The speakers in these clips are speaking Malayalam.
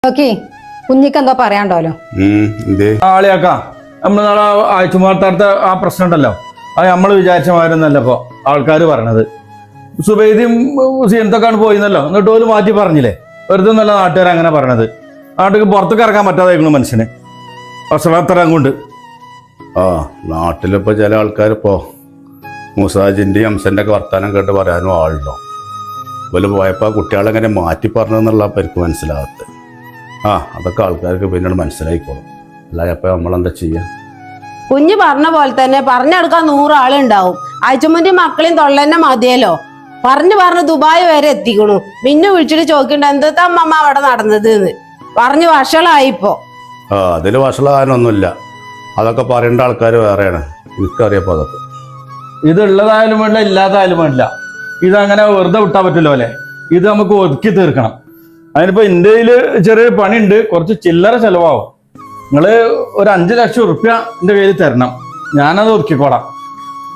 ഓക്കെ കുഞ്ഞിക്ക് എന്തോ പറയാണ്ടോലോ. ആളിയാക്കാം നമ്മൾ നാളെ ആഴ്ചമാർത്തടുത്ത ആ പ്രശ്നം ഉണ്ടല്ലോ, അത് നമ്മൾ വിചാരിച്ച മാതിരൊന്നല്ല ഇപ്പൊ ആൾക്കാർ പറഞ്ഞത്. സുബൈദിയും സീനത്തൊക്കെയാണ് പോയിന്നല്ലോ, എന്നിട്ട് പോലും മാറ്റി പറഞ്ഞില്ലേ. വെറുതെ നല്ല നാട്ടുകാർ അങ്ങനെ പറഞ്ഞത്. നാട്ടിൽ പുറത്തേക്ക് ഇറങ്ങാൻ പറ്റാതായിരുന്നു മനുഷ്യന് വർഷത്തരം കൊണ്ട്. ആ നാട്ടിലിപ്പോൾ ചില ആൾക്കാരിപ്പോൾ മുസാജിൻ്റെയും അംസൻ്റെ ഒക്കെ വർത്താനം കേട്ട് പറയാനും ആളുണ്ടോ. ഇവര് പോയപ്പോൾ കുട്ടികളെങ്ങനെ മാറ്റി പറഞ്ഞെന്നുള്ള എനിക്ക് മനസ്സിലാകത്ത്. ആ അതൊക്കെ ആൾക്കാർക്ക് പിന്നീട് മനസ്സിലായിക്കോളും. അല്ലാതെ അപ്പോൾ നമ്മളെന്താ ചെയ്യുക? കുഞ്ഞ് പറഞ്ഞ പോലെ തന്നെ പറഞ്ഞെടുക്കാൻ 100 ആളുണ്ടാവും. അയച്ചുമ്മന്റെ മക്കളെയും തൊള്ളന്നെ മതിയല്ലോ. പറഞ്ഞു ദുബായ് വരെ എത്തിക്കണു. പിന്നെ വിളിച്ചിട്ട് ചോദിക്കണ്ട എന്താ അമ്മമ്മ അവിടെ നടന്നത് എന്ന്. പറഞ്ഞു വഷളായിപ്പോ. ആ അതിൽ വഷളാകാനൊന്നുമില്ല. അതൊക്കെ പറയേണ്ട ആൾക്കാർ വേറെയാണ്. എനിക്കറിയപ്പോൾ അതൊക്കെ ഇതുള്ളതായാലും വേണ്ട ഇല്ലാതായാലും വേണ്ടില്ല. ഇതങ്ങനെ വെറുതെ വിട്ടാൻ പറ്റില്ലോ അല്ലേ. ഇത് നമുക്ക് ഒതുക്കി തീർക്കണം. അതിനിപ്പോ എൻ്റെ കയ്യിൽ ചെറിയൊരു പണിയുണ്ട്, കുറച്ച് ചില്ലറ ചെലവാകും. നിങ്ങള് ഒരു 5 ലക്ഷം റുപ്യ എൻ്റെ കയ്യിൽ തരണം, ഞാനത് ഒതുക്കിക്കോളാം.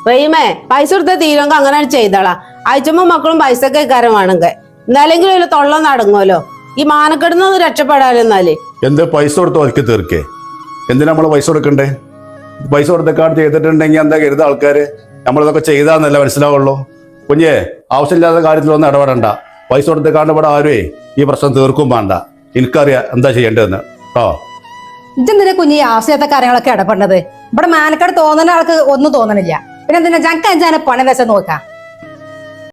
റീമേ പൈസ കൊടുത്ത തീരുമെങ്കിൽ അങ്ങനെ ചെയ്തോളാം. അയച്ചുമ്മ മക്കളും പൈസക്ക് കാരം വേണമെങ്കിൽ എന്നാലെങ്കിലും ഇതിൽ തൊള്ള നടങ്ങുമല്ലോ. ഈ മാനക്കെടുന്നൊന്ന് രക്ഷപ്പെടാനെന്നാല് എന്ത് പൈസ കൊടുത്ത് ഒതുക്കി തീർക്കേ? എന്തിനാ നമ്മൾ പൈസ കൊടുക്കണ്ടേ? പൈസ കൊടുത്തേക്കാട് ചെയ്തിട്ടുണ്ടെങ്കിൽ എന്താ കരുത ആൾക്കാർ നമ്മളിതൊക്കെ ചെയ്താന്നല്ല മനസ്സിലാവുള്ളൂ. കുഞ്ഞേ ആവശ്യമില്ലാത്ത കാര്യത്തിലൊന്നും ഇടപെടണ്ട. പൈസ കൊടുത്തേക്കാണ്ട് ഇവിടെ ആരുവേ ഈ പ്രശ്നം തീർക്കും വേണ്ട. എനിക്കറിയാം എന്താ ചെയ്യേണ്ടതെന്ന് കേട്ടോ. ഇതെന്തിനാ കുഞ്ഞി ആവശ്യത്തെ കാര്യങ്ങളൊക്കെ ഇടപെടുന്നത്? ഇവിടെ മാനക്കാട് തോന്നുന്ന ആൾക്ക് ഒന്നും തോന്നണില്ല. പിന്നെ എന്തിനാ ഞങ്ങൾക്ക് അഞ്ചാനെ പണി വെച്ചാൽ നോക്കാം.